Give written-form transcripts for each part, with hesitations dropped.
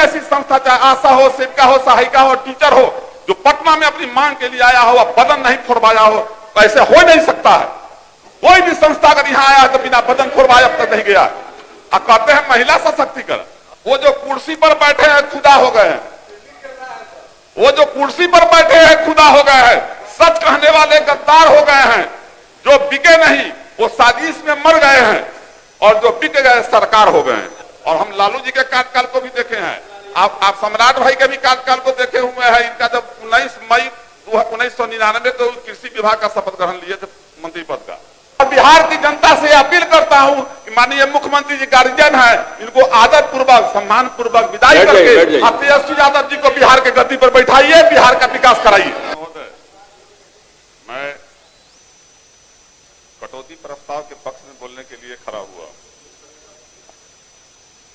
ऐसी संस्था, चाहे आशा हो, सेविका हो, सहायिका हो, टीचर हो, जो पटना में अपनी मांग के लिए आया हो, अब बदन नहीं फोड़वाया हो, तो ऐसे हो नहीं सकता है। कोई भी संस्था अगर यहाँ आया तो बिना बदन फोड़वाए अब तक नहीं गया। अब कहते हैं महिला सशक्तिकरण, वो जो कुर्सी पर बैठे हैं खुदा हो गए हैं, वो जो कुर्सी पर बैठे हैं खुदा हो गए हैं, सच कहने वाले गद्दार हो गए हैं, जो बिके नहीं वो साजिश में मर गए हैं, और जो बिक गए सरकार हो गए हैं। और हम लालू जी के कार्यकाल को भी देखे हैं, आप सम्राट भाई के भी कार्यकाल को देखे हुए हैं। इनका जब 19 मई 1999 को कृषि विभाग का शपथ ग्रहण लिए थे मंत्री पद का। और बिहार की जनता से अपील करता हूं कि माननीय मुख्यमंत्री जी गार्जियन है, इनको आदर पूर्वक, सम्मान पूर्वक विदाई करके तेजस्वी यादव जी को बिहार के गद्दी पर बैठाइए, बिहार का विकास कराइए। मैं कटौती प्रस्ताव के पक्ष में बोलने के लिए खड़ा हुआ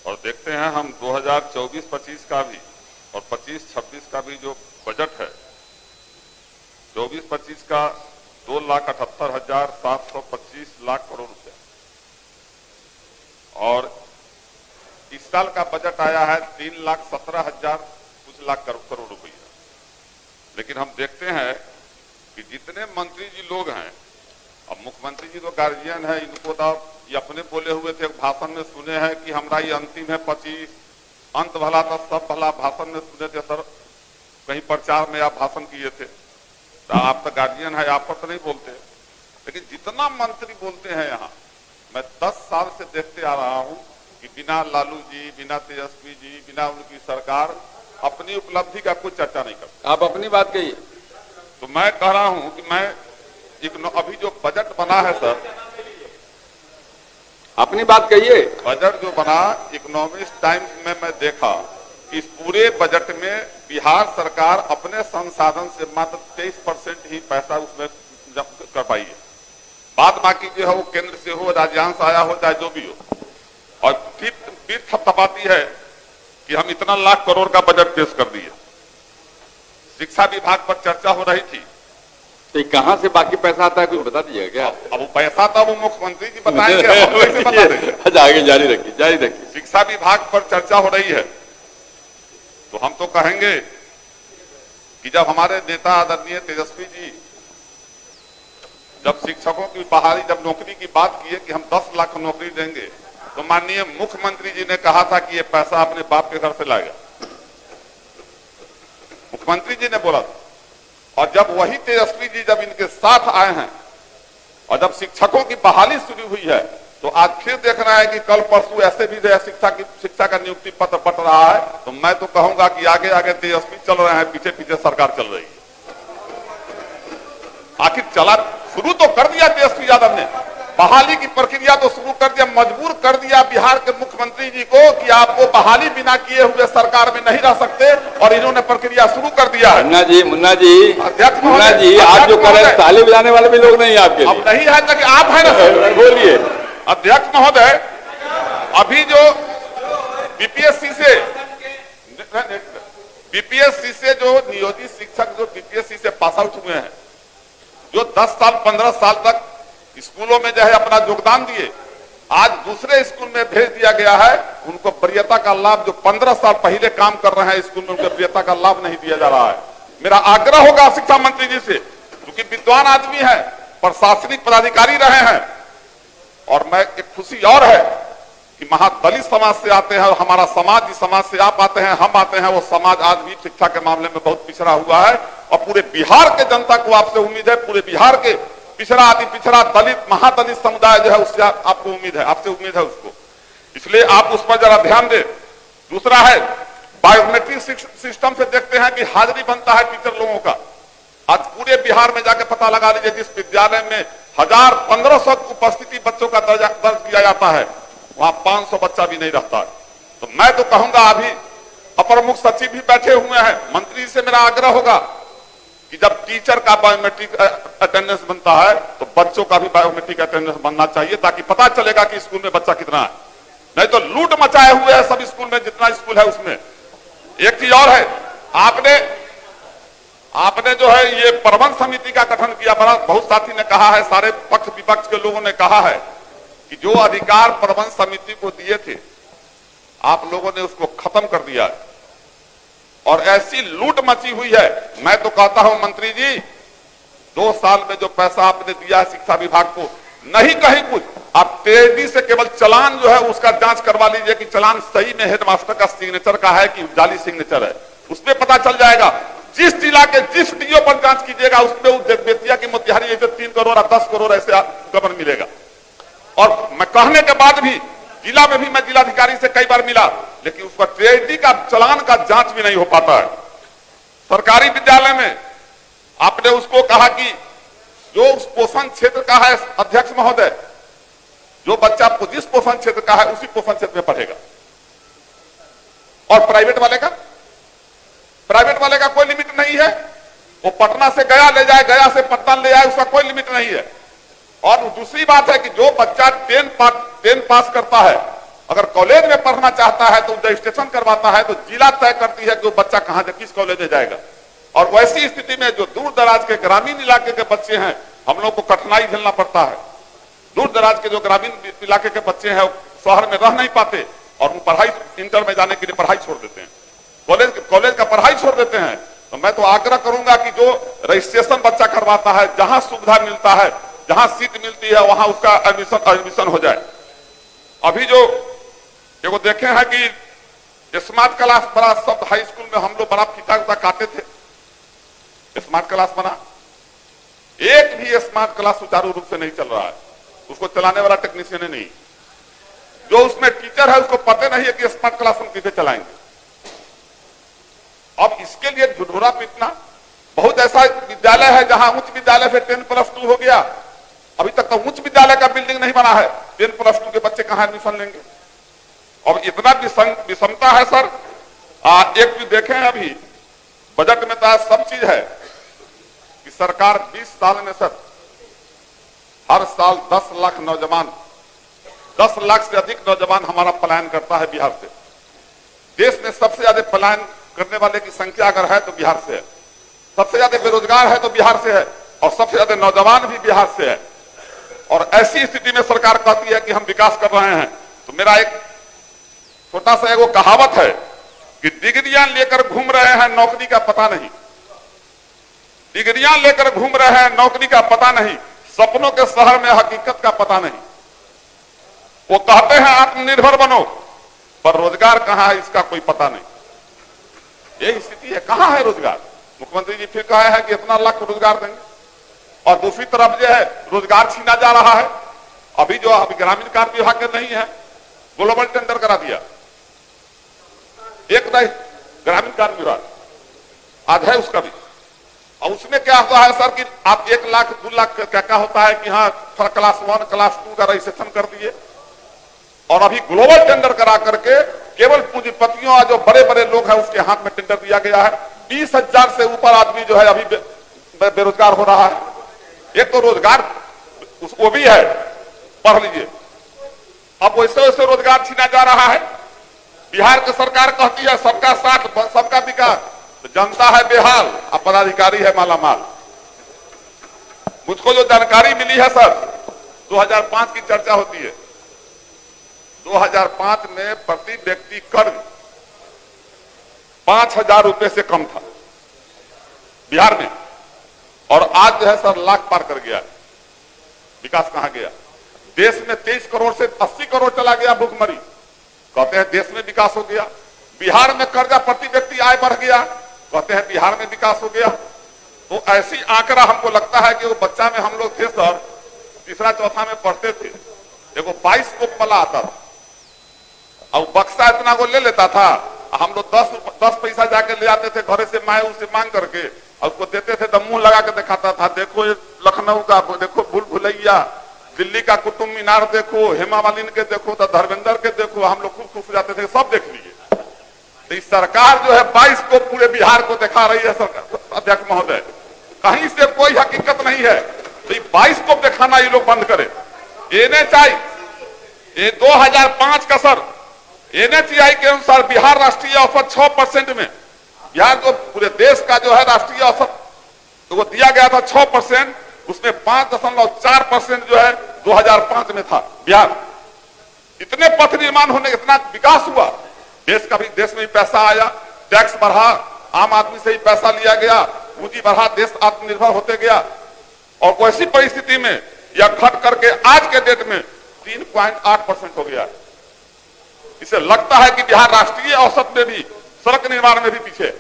और देखते हैं हम 2024-25 का भी और 25-26 का भी जो बजट है, 24-25 का 2,78,725 लाख करोड़ रुपए और इस साल का बजट आया है 3,17,000 कुछ लाख करोड़ रुपया। लेकिन हम देखते हैं कि जितने मंत्री जी लोग हैं, अब मुख्यमंत्री जी तो गार्जियन है, इनको तो ये अपने बोले हुए थे भाषण में सुने हैं कि हमारा ये अंतिम है 25, अंत भला तो सब भला, भाषण में सुने थे सर, कहीं प्रचार में आप भाषण किए थे, तो आप तो गार्जियन है, आप पर तो नहीं बोलते। लेकिन जितना मंत्री बोलते हैं यहाँ, मैं 10 साल से देखते आ रहा हूँ कि बिना लालू जी, बिना तेजस्वी जी, बिना उनकी सरकार अपनी उपलब्धि का कोई चर्चा नहीं करती। आप अपनी बात कहिए। तो मैं कह रहा हूं कि मैं अभी जो बजट बना है सर, अपनी बात कहिए। बजट जो बना इकोनॉमिक्स टाइम्स में मैं देखा कि इस पूरे बजट में बिहार सरकार अपने संसाधन से मात्र 23% ही पैसा उसमें कर पाई है। बाद बाकी जो है वो केंद्र से हो, राज्यांश आया हो, चाहे जो भी हो, और फिर थपथपाती है कि हम इतना लाख करोड़ का बजट पेश कर दिए। शिक्षा विभाग पर चर्चा हो रही थी, तो कहां से बाकी पैसा आता है कुछ बता दीजिएगा क्या? अब वो पैसा था वो मुख्यमंत्री जी बताएंगे, हम कैसे बता देंगे? अच्छा आगे जारी रखिए, जारी रखिए। शिक्षा विभाग पर चर्चा हो रही है, तो हम तो कहेंगे कि जब हमारे नेता आदरणीय तेजस्वी जी जब शिक्षकों की बहाली, जब नौकरी की बात की है कि हम 10 लाख नौकरी देंगे, तो माननीय मुख्यमंत्री जी ने कहा था कि ये पैसा अपने बाप के घर से लाएगा, मुख्यमंत्री जी ने बोला था। और जब वही तेजस्वी जी जब इनके साथ आए हैं और जब शिक्षकों की बहाली शुरू हुई है, तो आज फिर देख रहा है कि कल परसों ऐसे भी शिक्षा का नियुक्ति पत्र बट रहा है। तो मैं तो कहूंगा कि आगे आगे तेजस्वी चल रहे हैं, पीछे पीछे सरकार चल रही है। आखिर चला शुरू तो कर दिया तेजस्वी यादव ने, बहाली की प्रक्रिया तो शुरू कर दिया, मजबूर कर दिया बिहार के मुख्यमंत्री जी को कि आपको बहाली बिना किए हुए सरकार में नहीं रह सकते, और इन्होंने प्रक्रिया शुरू कर दिया है। मुन्ना जी, आप जो कर रहे हैं, ताली बजाने वाले भी लोग नहीं आपके, अब नहीं है तो आप है ना, बोलिए। अध्यक्ष महोदय, अभी जो बीपीएससी से जो नियोजित शिक्षक जो बीपीएससी से पास आउट हुए हैं, जो 10 साल 15 साल तक स्कूलों में जो है अपना योगदान दिए, आज दूसरे स्कूल में भेज दिया गया है। उनको वरीयता का लाभ, जो 15 साल पहले काम कर रहे हैं स्कूल में, उनको वरीयता का लाभ नहीं दिया जा रहा है। मेरा आग्रह होगा शिक्षा मंत्री जी से, क्योंकि विद्वान आदमी है, प्रशासनिक पदाधिकारी रहे हैं, और मैं एक खुशी और है कि महादलित समाज से आते हैं, और हमारा समाज जिस समाज से आप आते हैं, हम आते हैं, वो समाज आज भी शिक्षा के मामले में बहुत पिछड़ा हुआ है। और पूरे बिहार के जनता को आपसे उम्मीद है, पूरे बिहार के पिछड़ा अति पिछड़ा दलित महादलित समुदाय जो है उससे आपको उम्मीद है, आपसे उम्मीद है उसको, इसलिए आप उस पर जरा ध्यान दें। दूसरा है बायोमेट्रिक सिस्टम से देखते हैं कि हाजिरी बनता है टीचर लोगों का। आज पूरे बिहार में जाके पता लगा लीजिए, जिस विद्यालय में 1500 उपस्थिति बच्चों का दर्ज किया जाता है, वहां 500 बच्चा भी नहीं रहता है। तो मैं तो कहूंगा, अभी अपर मुख्य सचिव भी बैठे हुए हैं, मंत्री से मेरा आग्रह होगा कि जब टीचर का बायोमेट्रिक अटेंडेंस बनता है, तो बच्चों का भी बायोमेट्रिक अटेंडेंस बनना चाहिए, ताकि पता चलेगा कि स्कूल में बच्चा कितना है। नहीं तो लूट मचाए हुए है सब स्कूल में, जितना स्कूल है उसमें। एक चीज और है, आपने जो है ये प्रबंध समिति का गठन किया, बहुत साथी ने कहा है, सारे पक्ष विपक्ष के लोगों ने कहा है कि जो अधिकार प्रबंध समिति को दिए थे, आप लोगों ने उसको खत्म कर दिया है। और ऐसी लूट मची हुई है। मैं तो कहता हूं मंत्री जी, 2 साल में जो पैसा आपने दिया है शिक्षा विभाग को, नहीं कहीं कुछ, आप तेजी से केवल चालान जो है उसका जांच करवा लीजिए कि चालान सही में हेडमास्टर का सिग्नेचर का है कि जाली सिग्नेचर है, उसमें पता चल जाएगा। जिस जिला के जिस डीओ पर जांच कीजिएगा उसमें बेतिया की मोतिहारी ऐसे 3 करोड़ और 10 करोड़ ऐसे गबन मिलेगा। और मैं कहने के बाद भी जिला में भी मैं जिलाधिकारी से कई बार मिला, लेकिन उसका ट्रेजरी का चालान का जांच भी नहीं हो पाता है। सरकारी विद्यालय में आपने उसको कहा कि जो उस पोषण क्षेत्र का है अध्यक्ष महोदय, जो बच्चा जिस पोषण क्षेत्र का है उसी पोषण क्षेत्र में पढ़ेगा। और प्राइवेट वाले का कोई लिमिट नहीं है, वो पटना से गया ले जाए, गया से पटना ले जाए, उसका कोई लिमिट नहीं है। और दूसरी बात है कि जो बच्चा 10 पास करता है, अगर कॉलेज में पढ़ना चाहता है तो रजिस्ट्रेशन करवाता है तो जिला तय करती है कि वो बच्चा कहां किस कॉलेज में जाएगा। और वैसी स्थिति में जो दूर दराज के ग्रामीण इलाके के बच्चे हैं, हम लोग को कठिनाई झेलना पड़ता है। दूर दराज के जो ग्रामीण इलाके के बच्चे हैं शहर में रह नहीं पाते और वो पढ़ाई इंटर में जाने के लिए पढ़ाई छोड़ देते हैं, कॉलेज का पढ़ाई छोड़ देते हैं। तो मैं तो आग्रह करूंगा कि जो रजिस्ट्रेशन बच्चा करवाता है, जहां सुविधा मिलता है, जहां सीट मिलती है, वहां उसका एडमिशन हो जाए। अभी जो देखो देखे हैं कि स्मार्ट क्लास बड़ा सब हाई स्कूल में हम लोग बड़ा फीता काटे थे, स्मार्ट क्लास बना, एक भी स्मार्ट क्लास सुचारू रूप से नहीं चल रहा है, उसको चलाने वाला टेक्नीशियन नहीं, जो उसमें टीचर है उसको पता नहीं है कि स्मार्ट क्लास हम कैसे चलाएंगे। अब इसके लिए ढिढोरा पीटना, बहुत ऐसा विद्यालय है जहां उच्च विद्यालय से 10+2 हो गया, अभी तक तो उच्च विद्यालय का बिल्डिंग नहीं बना है, 10+2 के बच्चे कहां एडमिशन लेंगे। और इतना विषमता है सर। एक भी देखें अभी बजट में तो सब चीज है कि सरकार 20 साल में सर हर साल 10 लाख नौजवान, 10 लाख से अधिक नौजवान हमारा पलायन करता है बिहार से। देश में सबसे ज्यादा पलायन करने वाले की संख्या अगर है तो बिहार से है, सबसे ज्यादा बेरोजगार है तो बिहार से है, और सबसे ज्यादा नौजवान भी बिहार से है। और ऐसी स्थिति में सरकार कहती है कि हम विकास कर रहे हैं। तो मेरा एक छोटा सा एगो कहावत है कि डिग्रियां लेकर घूम रहे हैं, नौकरी का पता नहीं, डिग्रियां लेकर घूम रहे हैं, नौकरी का पता नहीं, सपनों के शहर में हकीकत का पता नहीं। वो कहते हैं आत्मनिर्भर बनो, पर रोजगार कहां है इसका कोई पता नहीं। यही स्थिति है, कहां है रोजगार। मुख्यमंत्री जी फिर कहा है कि इतना लाख रोजगार देंगे, और दूसरी तरफ जो है रोजगार छीना जा रहा है। अभी जो अभी ग्रामीण कार्य विभाग के नहीं है, ग्लोबल टेंडर करा दिया, एक नहीं ग्रामीण कार्य विभाग आज है उसका भी। और उसमें क्या होता है सर कि आप 1 लाख 2 लाख क्या होता है कि हाँ क्लास 1 क्लास 2 का रजिस्ट्रेशन कर दिए, और अभी ग्लोबल टेंडर करा करके केवल पूंजीपतियों जो बड़े बड़े लोग हैं उसके हाथ में टेंडर दिया गया है। 20,000 से ऊपर आदमी जो है अभी बेरोजगार हो रहा है। एक तो रोजगार वो भी है, पढ़ लीजिए। अब वैसे वैसे रोजगार छीना जा रहा है। बिहार की सरकार कहती है सबका साथ सबका विकास, तो जनता है बेहाल और पदाधिकारी है मालामाल। मुझको जो जानकारी मिली है सर, 2005 की चर्चा होती है, 2005 में प्रति व्यक्ति कर 5,000 रुपए से कम था बिहार में, और आज जो है सर लाख पार कर गया। विकास कहां गया। देश में 23 करोड़ से 80 करोड़ चला गया भुखमरी, कहते हैं देश में विकास हो गया। बिहार में कर्जा प्रति व्यक्ति आय बढ़ गया, कहते हैं बिहार में विकास हो गया। तो ऐसी आंकड़ा हमको लगता है कि वो बच्चा में हम लोग थे सर, 3रा 4था में पढ़ते थे, देखो 22 को पला आता था, और बक्सा इतना को ले लेता था, हम लोग 10 पैसा जाके ले आते थे घरे से, माए उससे मांग करके, और उसको देते थे तो मुंह लगा के दिखाता था, देखो ये लखनऊ का, देखो भूल भुलैया, दिल्ली का कुतुब मीनार देखो, हेमा मालिनी के देखो, तो धर्मेंद्र के देखो, हम लोग खूब खुश जाते थे, सब देख लीजिए। तो इस सरकार जो है 22 को पूरे बिहार को दिखा रही है सरकार, अध्यक्ष महोदय, कहीं से कोई हकीकत नहीं है। तो 22 को दिखाना ये लोग बंद करे। NHI ये 2005 का सर, NHI के अनुसार बिहार राष्ट्रीय औसत 6% में, बिहार जो पूरे देश का जो है राष्ट्रीय औसत तो वो दिया गया था 6%, उसमें 5.4% जो है 2005 में था बिहार। इतने पथ निर्माण होने, इतना विकास हुआ, देश में भी पैसा आया, टैक्स बढ़ा, आम आदमी से ही पैसा लिया गया, पूंजी बढ़ा, देश आत्मनिर्भर होते गया और वैसी परिस्थिति में यह घट करके आज के डेट में 3.8% हो गया। इसे लगता है कि बिहार राष्ट्रीय औसत में भी सड़क निर्माण में भी पीछे।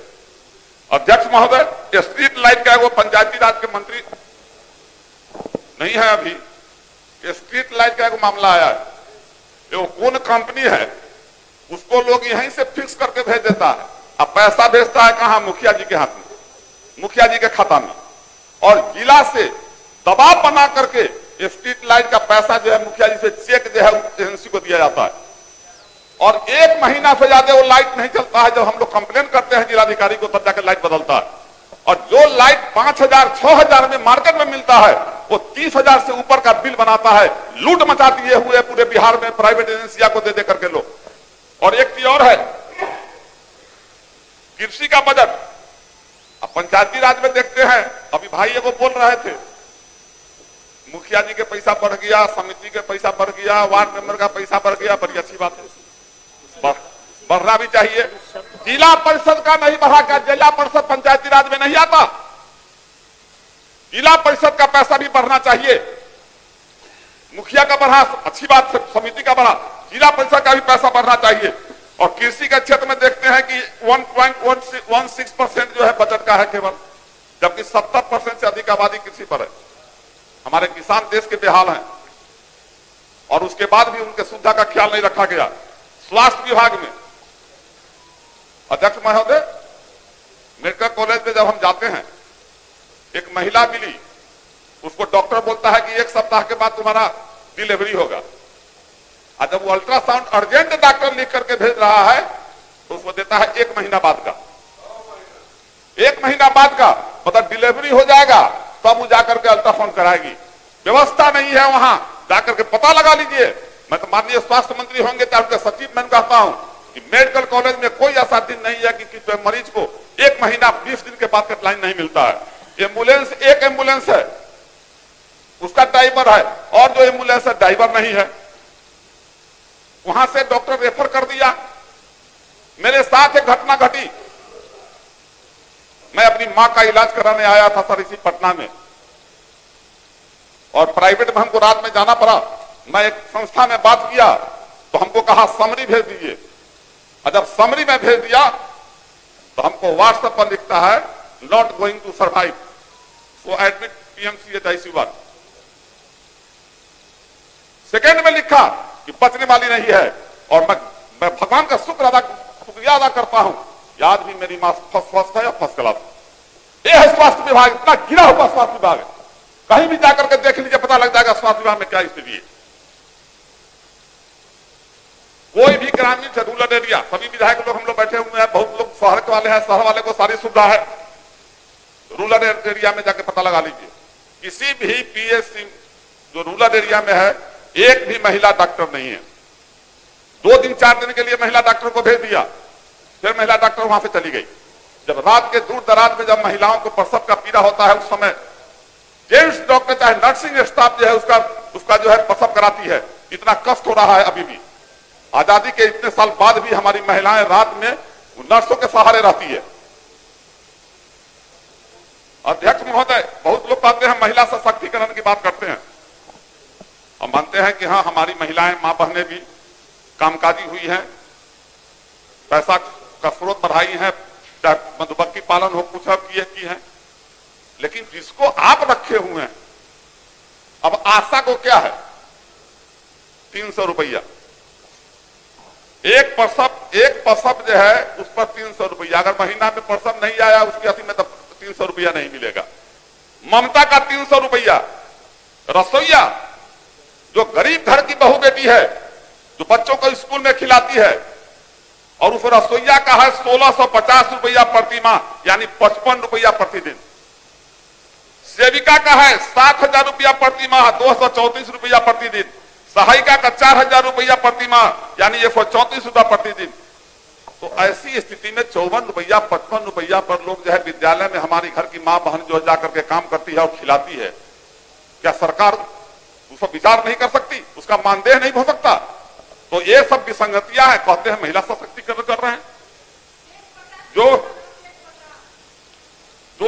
अध्यक्ष महोदय, स्ट्रीट लाइट का वो पंचायती राज के मंत्री नहीं है अभी, स्ट्रीट लाइट का एक मामला आया है, वो कौन कंपनी है उसको लोग यहीं से फिक्स करके भेज देता है, अब पैसा भेजता है कहां? मुखिया जी के हाथ में, मुखिया जी के खाता में, और जिला से दबाव बना करके स्ट्रीट लाइट का पैसा जो है मुखिया जी से चेक जो है एजेंसी को दिया जाता है और 1 महीना से ज्यादा वो लाइट नहीं चलता है। जब हम लोग कंप्लेन करते हैं जिलाधिकारी को तब जाकर लाइट बदलता है और जो लाइट 5,000 6,000 में मार्केट में मिलता है वो 30,000 से ऊपर का बिल बनाता है। लूट मचा दिए हुए पूरे बिहार में प्राइवेट एजेंसियों को दे दे करके लोग। और एक चीज और है, कृषि का बजट अब पंचायती राज में देखते हैं, अभी भाई एगो बोल रहे थे मुखिया जी के पैसा बढ़ गया, समिति के पैसा बढ़ गया, वार्ड मेंबर का पैसा बढ़ गया, बड़ी अच्छी बात है, बढ़ना भी चाहिए। जिला परिषद का नहीं बढ़ा क्या? जिला परिषद पंचायती राज में नहीं आता? जिला परिषद का पैसा भी बढ़ना चाहिए। मुखिया का बढ़ा, अच्छी बात है, समिति का बढ़ा, जिला परिषद का भी पैसा बढ़ना चाहिए। और कृषि के क्षेत्र में देखते हैं कि 1.16% जो है बजट का है केवल, जबकि 70% से अधिक आबादी कृषि पर है। हमारे किसान देश के बेहाल हैं और उसके बाद भी उनके सुविधा का ख्याल नहीं रखा गया। स्वास्थ्य विभाग में अध्यक्ष महोदय, मेडिकल कॉलेज में जब हम जाते हैं, एक महिला मिली, उसको डॉक्टर बोलता है कि 1 सप्ताह के बाद तुम्हारा डिलीवरी होगा, और जब वो अल्ट्रासाउंड अर्जेंट डॉक्टर लिख करके भेज रहा है तो उसको देता है 1 महीना बाद का। 1 महीना बाद का मतलब डिलीवरी हो जाएगा तब वो जाकर के अल्ट्रासाउंड कराएगी। व्यवस्था नहीं है वहां, जाकर के पता लगा लीजिए। मैं तो माननीय स्वास्थ्य मंत्री होंगे तो उनके सचिव मैं कहता हूं कि मेडिकल कॉलेज में कोई ऐसा दिन नहीं है कि मरीज को 1 महीना 20 दिन के बाद लाइन नहीं मिलता है। एम्बुलेंस, एक एम्बुलेंस है, उसका ड्राइवर है, और जो एम्बुलेंस है ड्राइवर नहीं है। वहां से डॉक्टर रेफर कर दिया। मेरे साथ एक घटना घटी, मैं अपनी मां का इलाज कराने आया था सर इसी पटना में, और प्राइवेट में हमको रात में जाना पड़ा। मैं एक संस्था में बात किया तो हमको कहा समरी भेज दीजिए, और जब समरी में भेज दिया तो हमको व्हाट्सएप पर लिखता है not going to survive, so admit PMCH ICU. Second में लिखा कि बचने वाली नहीं है, और मैं भगवान का शुक्रिया अदा करता हूं, आज भी मेरी मां फर्स्ट है या फर्स्ट क्लास। ये है स्वास्थ्य विभाग, इतना गिरा हुआ स्वास्थ्य विभाग है। कहीं भी जाकर के देख लीजिए, पता लग जाएगा स्वास्थ्य विभाग में क्या स्थिति है। कोई भी ग्रामीण से रूरल एरिया, सभी विधायक लोग हम लोग बैठे हुए हैं, बहुत लोग शहर के वाले हैं, शहर वाले को सारी सुविधा है। रूरल एरिया में जाके पता लगा लीजिए, किसी भी पीएचसी जो रूरल एरिया में है, एक भी महिला डॉक्टर नहीं है। 2 दिन 4 दिन के लिए महिला डॉक्टर को भेज दिया, फिर महिला डॉक्टर वहां से चली गई। जब रात के दूर दराज में जब महिलाओं को प्रसव का पीड़ा होता है, उस समय जेंट्स डॉक्टर चाहे नर्सिंग स्टाफ जो है उसका जो है प्रसव कराती है। इतना कष्ट हो रहा है अभी भी। आजादी के इतने साल बाद भी हमारी महिलाएं रात में नर्सों के सहारे रहती है। अध्यक्ष महोदय, बहुत लोग कहते हैं महिला सशक्तिकरण की बात करते हैं। हम मानते हैं कि हाँ, हमारी महिलाएं, मां बहनें भी कामकाजी हुई हैं, पैसा का स्रोत बढ़ाई है, चाहे मधुमक्खी पालन हो, कुछ की है, लेकिन जिसको आप रखे हुए हैं, अब आशा को क्या है 300 रुपया एक प्रसव जो है उस पर 300 रुपया। अगर महीना में प्रसव नहीं आया उसकी अति में तो 300 रुपया नहीं मिलेगा। ममता का 300 रुपया। रसोईया जो गरीब घर की बहू बेटी है, जो बच्चों को स्कूल में खिलाती है, और उस रसोईया का है 1650 रुपया प्रति माह, यानी 55 रुपया प्रतिदिन। सेविका का है 7000 रुपया प्रति माह, 234 रुपया प्रतिदिन। सहायिका का 4000 रुपया प्रति माह, यानी 134 रुपया प्रतिदिन। तो ऐसी स्थिति में 54 रुपया 55 रुपया पर लोग जो है विद्यालय में हमारी घर की मां बहन जो जाकर के काम करती है और खिलाती है, क्या सरकार उस पर विचार नहीं कर सकती? उसका मानदेय नहीं हो सकता? तो ये सब विसंगतियां हैं। कहते हैं महिला सशक्तिकरण कर रहे हैं, जो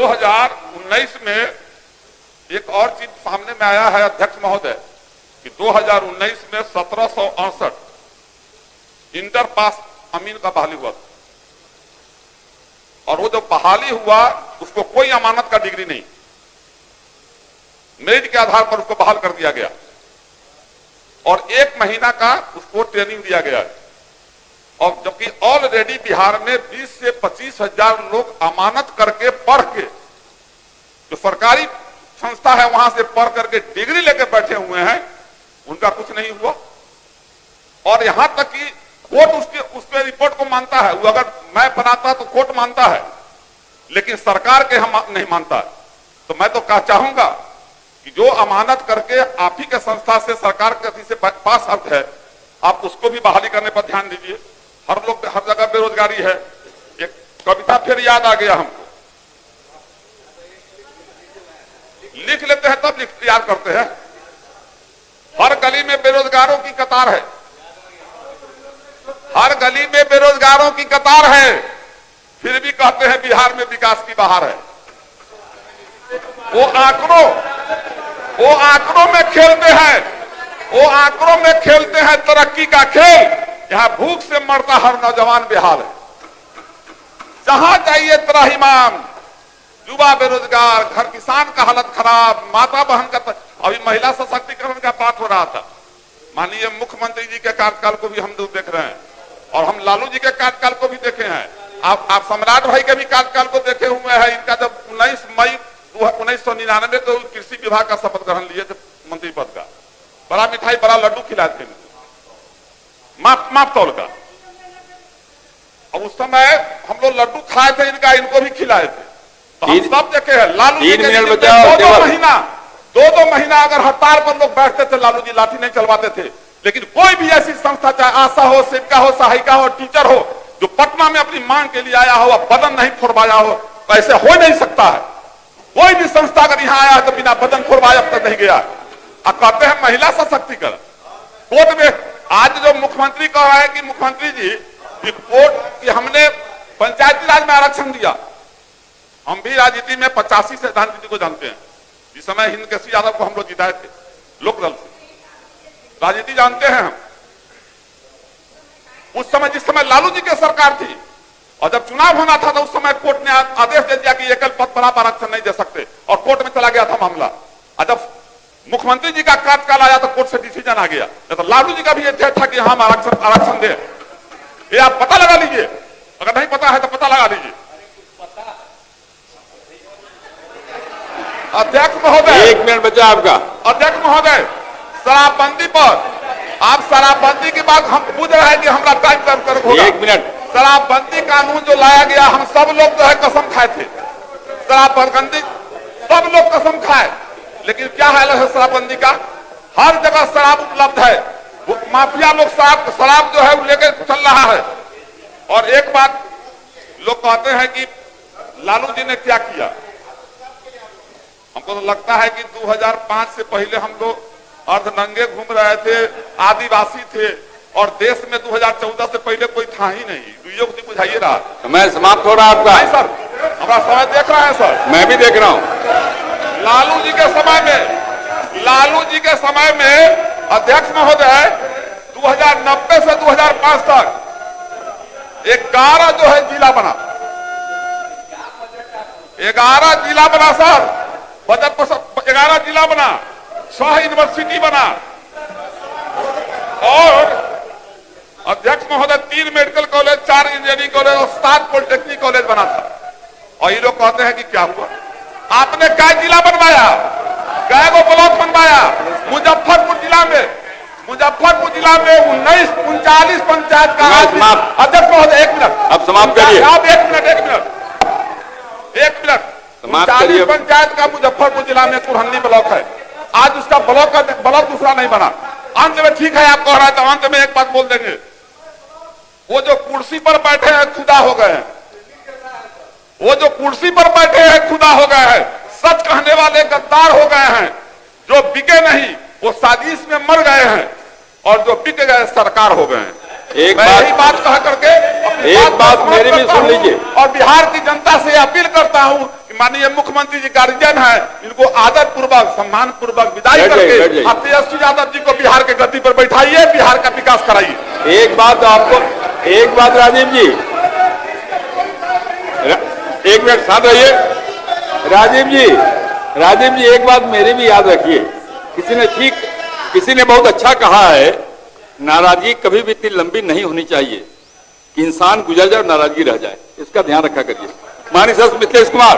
2019 में एक और चीज सामने में आया है अध्यक्ष महोदय कि 2019 में 1768 इंटर पास अमीन का बहाली हुआ और वो जो बहाली हुआ उसको कोई अमानत का डिग्री नहीं, मेरिट के आधार पर उसको बहाल कर दिया गया और 1 महीना का उसको ट्रेनिंग दिया गया है। और जबकि ऑलरेडी बिहार में 20 से 25 हजार लोग अमानत करके पढ़ के जो सरकारी संस्था है वहां से पढ़ करके डिग्री लेके बैठे हुए हैं, उनका कुछ नहीं हुआ। और यहां तक कि कोर्ट उसके रिपोर्ट को मानता है, वो अगर मैं बनाता तो कोर्ट मानता है, लेकिन सरकार के हम नहीं मानता है। तो मैं तो चाहूंगा कि जो अमानत करके आप ही के संस्था से सरकार के से पास आउट है, आप उसको भी बहाली करने पर ध्यान दीजिए। हर लोग हर जगह बेरोजगारी है। एक कविता फिर याद आ गया हमको, लिख लेते हैं तब याद करते हैं। हर गली में बेरोजगारों की कतार है, हर गली में बेरोजगारों की कतार है, फिर भी कहते हैं बिहार में विकास की बहार है। वो आंकड़ों में खेलते हैं, वो आंकड़ों में खेलते हैं तरक्की का खेल। यहां भूख से मरता हर नौजवान बेहाल है। जहां जाइए त्राहिमाम, युवा बेरोजगार, घर किसान का हालत खराब, माता बहन का अभी महिला सशक्तिकरण का बात हो रहा था। माननीय मुख्यमंत्री जी के कार्यकाल को भी हम लोग देख रहे हैं और हम लालू जी के कार्यकाल को भी देखे हैं। आप सम्राट भाई के भी कार्यकाल को देखे हुए हैं। इनका जब 19 मई 1999 को कृषि विभाग का शपथ ग्रहण लिए थे मंत्री पद का, बड़ा मिठाई बड़ा लड्डू खिलाए थे, माप तौल का। और उस समय हम लोग लड्डू खाए थे इनका, इनको भी खिलाए थे। तो हम सब देखे हैं। लालू जी के 2 महीना अगर हड़ताल पर लोग बैठते थे, लालू जी लाठी नहीं चलवाते थे। लेकिन कोई भी ऐसी संस्था, चाहे आशा हो, सेविका हो, सहायिका हो, टीचर हो, जो पटना में अपनी मांग के लिए आया हो, बदन नहीं फोड़वाया हो, तो ऐसे हो नहीं सकता है। कोई भी संस्था अगर यहाँ आया है तो बिना बदन फोड़वाए अब तक नहीं गया। अब कहते हैं महिला सशक्तिकरण। कोर्ट में आज जो मुख्यमंत्री कह रहे हैं कि मुख्यमंत्री जी कोर्ट कि हमने पंचायती राज में आरक्षण दिया। हम भी राजनीति में 85 से राजनीति को जानते हैं। जिस समय हिंद केसरी यादव को हम लोग जिताए थे लोकदल से, राजनीति जानते हैं हम। उस समय जिस समय लालू जी की सरकार थी और जब चुनाव होना था तो उस समय कोर्ट ने आदेश दे दिया कि एकल पद पर आप आरक्षण नहीं दे सकते और कोर्ट में चला गया था मामला। और जब मुख्यमंत्री जी का कार्यकाल आया तो कोर्ट से डिसीजन आ गया। तो लालू जी का भी यह था कि हम आरक्षण दें। ये आप पता लगा लीजिए, अगर नहीं पता है तो पता लगा लीजिए। अध्यक्ष महोदय, 1 मिनट बचा आपका। अध्यक्ष महोदय, शराबबंदी पर आप शराबबंदी के बाद हम पूछ रहे हैं कि हमारा टाइम कब होगा। 1 मिनट। शराबबंदी कानून जो लाया गया, हम सब लोग जो है कसम खाए थे शराबबंदी, सब लोग कसम खाए। लेकिन क्या हाल है शराबबंदी का? हर जगह शराब उपलब्ध है। वो माफिया लोग शराब जो है लेकर चल रहा है। और एक बात लोग कहते हैं कि लालू जी ने क्या किया। हमको तो लगता है कि 2005 से पहले हम लोग अर्धनंगे घूम रहे थे, आदिवासी थे, और देश में 2014 से पहले कोई था ही नहीं। योग जी बुझाइए रहा। मैं समाप्त हो रहा आपका। नहीं सर, हमारा समय देख रहे हैं सर। मैं भी देख रहा हूँ। लालू जी के समय में अध्यक्ष महोदय 2090 से 2005 तक 11 जो है जिला बना, 11 जिला बना सर। बजट पर 11 जिला बना, 6 यूनिवर्सिटी बना और अध्यक्ष महोदय 3 मेडिकल कॉलेज, 4 इंजीनियरिंग कॉलेज और 7 पॉलिटेक्निक कॉलेज बना था। और ये लोग कहते हैं कि क्या हुआ? आपने क्या जिला बनवाया, क्या गो ब्लॉक बनवाया? मुजफ्फरपुर जिला में 39 पंचायत का। अध्यक्ष महोदय 1 मिनट, अब समाप्त करिए। आप 1 मिनट 39 पंचायत का मुजफ्फरपुर जिला में कुरहनी ब्लॉक है। आज उसका ब्लॉक दूसरा नहीं बना। अंत में ठीक है आप कह रहे हैं तो अंत में एक बात बोल देंगे, वो जो कुर्सी पर बैठे हैं खुदा हो गए हैं। वो जो कुर्सी पर बैठे हैं खुदा हो गए हैं। सच कहने वाले गद्दार हो गए हैं। जो बिके नहीं वो साजिश में मर गए हैं और जो बिक गए सरकार हो गए हैं। यही बात कह करके एक बात मेरी भी सुन लीजिए और बिहार की जनता से अपील करता हूं कि माननीय मुख्यमंत्री जी गार्जियन है, इनको आदर पूर्वक सम्मान पूर्वक विदाई बैठ करके जाइए। आप तेजस्वी यादव जी को बिहार के गद्दी पर बैठाइए, बिहार का विकास कराइए। एक बात राजीव जी, एक मिनट साथ रहिए। राजीव जी एक बात मेरी भी याद रखिए, किसी ने बहुत अच्छा कहा है, नाराजगी कभी भी इतनी लंबी नहीं होनी चाहिए कि इंसान गुजर जाए और नाराजगी रह जाए। इसका ध्यान रखा करिए। माननीय सदस्य मिथिलेश कुमार।